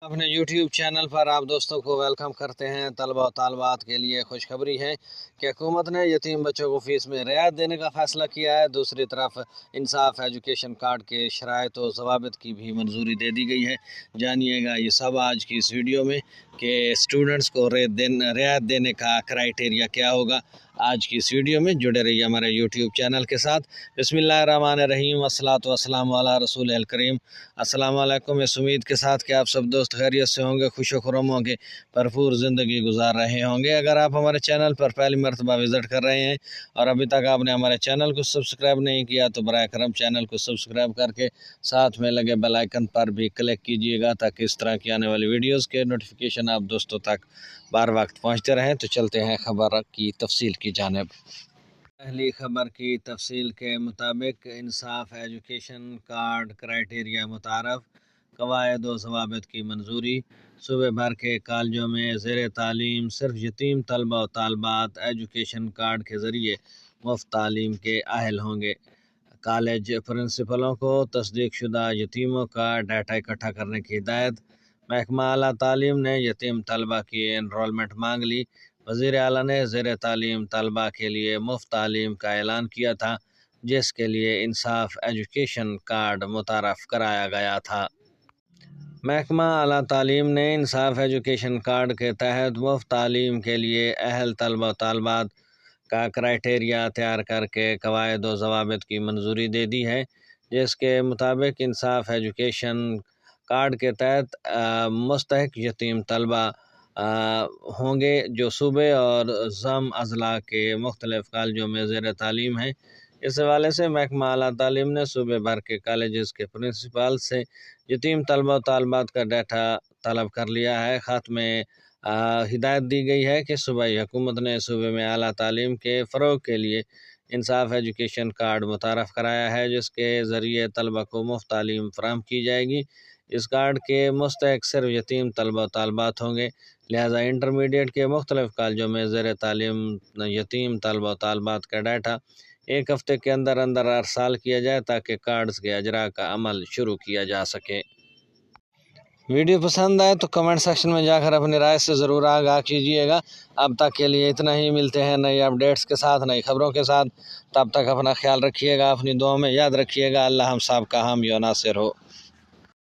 اپنے YouTube channel پر آپ دوستوں کو ویلکم کرتے ہیں۔ طلبہ و طالبات کے لیے خوشخبری ہے کہ حکومت نے یتیم بچوں کو فیس میں رعایت دینے کا فیصلہ کیا ہے۔ دوسری طرف انصاف ایجوکیشن کارڈ کے شرائط و ضوابط کی بھی منظوری دے دی گئی ہے۔ جانیے گا یہ سب آج کی اس ویڈیو میں کہ اسٹوڈنٹس کو رعایت دینے کا کرائٹیریا کیا ہوگا۔ آج کی اس ویڈیو میں جڑے رہیے ہمارے یوٹیوب چینل کے ساتھ۔ بسم اللہ الرحمن الرحیم، والصلاۃ والسلام علی رسول الکریم۔ السلام علیکم۔ اس امید کے ساتھ کہ آپ سب دوست خیریت سے ہوں گے، خوش و خرم ہوں گے، بھرپور زندگی گزار رہے ہوں گے۔ اگر آپ ہمارے چینل پر پہلی مرتبہ وزٹ کر رہے ہیں اور ابھی تک آپ نے ہمارے چینل کو سبسکرائب نہیں کیا تو براہ کرم چینل کو سبسکرائب کر کے ساتھ میں لگے بیل آئیکن پر بھی کلک کیجیے گا تاکہ اس طرح کی آنے والی ویڈیوز کے نوٹیفیکیشن آپ دوستوں تک بار وقت پہنچتے رہیں۔ تو چلتے ہیں خبر کی تفصیل کی جانب۔ پہلی خبر کی تفصیل کے مطابق انصاف ایجوکیشن کارڈ کرائٹیریا متعارف، قواعد و ضوابط کی منظوری۔ صوبے بھر کے کالجوں میں زیر تعلیم صرف یتیم طلبہ و طالبات ایجوکیشن کارڈ کے ذریعے مفت تعلیم کے اہل ہوں گے۔ کالج پرنسپلوں کو تصدیق شدہ یتیموں کا ڈیٹا اکٹھا کرنے کی ہدایت۔ محکمہ اعلیٰ تعلیم نے یتیم طلبہ کی انرولمنٹ مانگ لی۔ وزیر اعلیٰ نے زیر تعلیم طلبہ کے لیے مفت تعلیم کا اعلان کیا تھا، جس کے لیے انصاف ایجوکیشن کارڈ متعارف کرایا گیا تھا۔ محکمہ اعلیٰ تعلیم نے انصاف ایجوکیشن کارڈ کے تحت مفت تعلیم کے لیے اہل طلبہ و طالبات کا کرائٹیریا تیار کر کے قواعد و ضوابط کی منظوری دے دی ہے، جس کے مطابق انصاف ایجوکیشن کارڈ کے تحت مستحق یتیم طلبہ ہوں گے جو صوبے اور ضم اضلاع کے مختلف کالجوں میں زیر تعلیم ہیں۔ اس حوالے سے محکمہ اعلیٰ تعلیم نے صوبے بھر کے کالجز کے پرنسپل سے یتیم طلبہ و طالبات کا ڈیٹا طلب کر لیا ہے۔ خط میں ہدایت دی گئی ہے کہ صوبائی حکومت نے صوبے میں اعلیٰ تعلیم کے فروغ کے لیے انصاف ایجوکیشن کارڈ متعارف کرایا ہے، جس کے ذریعے طلبہ کو مفت تعلیم فراہم کی جائے گی۔ اس کارڈ کے مستحق صرف یتیم طلبہ و طالبات ہوں گے، لہذا انٹرمیڈیٹ کے مختلف کالجوں میں زیر تعلیم یتیم طلبہ و طالبات کا ڈیٹا ایک ہفتے کے اندر ارسال کیا جائے تاکہ کارڈز کے اجراء کا عمل شروع کیا جا سکے۔ ویڈیو پسند آئے تو کمنٹ سیکشن میں جا کر اپنی رائے سے ضرور آگاہ کیجیے گا۔ اب تک کے لیے اتنا ہی، ملتے ہیں نئی اپڈیٹس کے ساتھ، نئی خبروں کے ساتھ۔ تب تک اپنا خیال رکھیے گا، اپنی دعاؤں میں یاد رکھیے گا۔ اللہ ہم سب کا حامی و ناصر ہو۔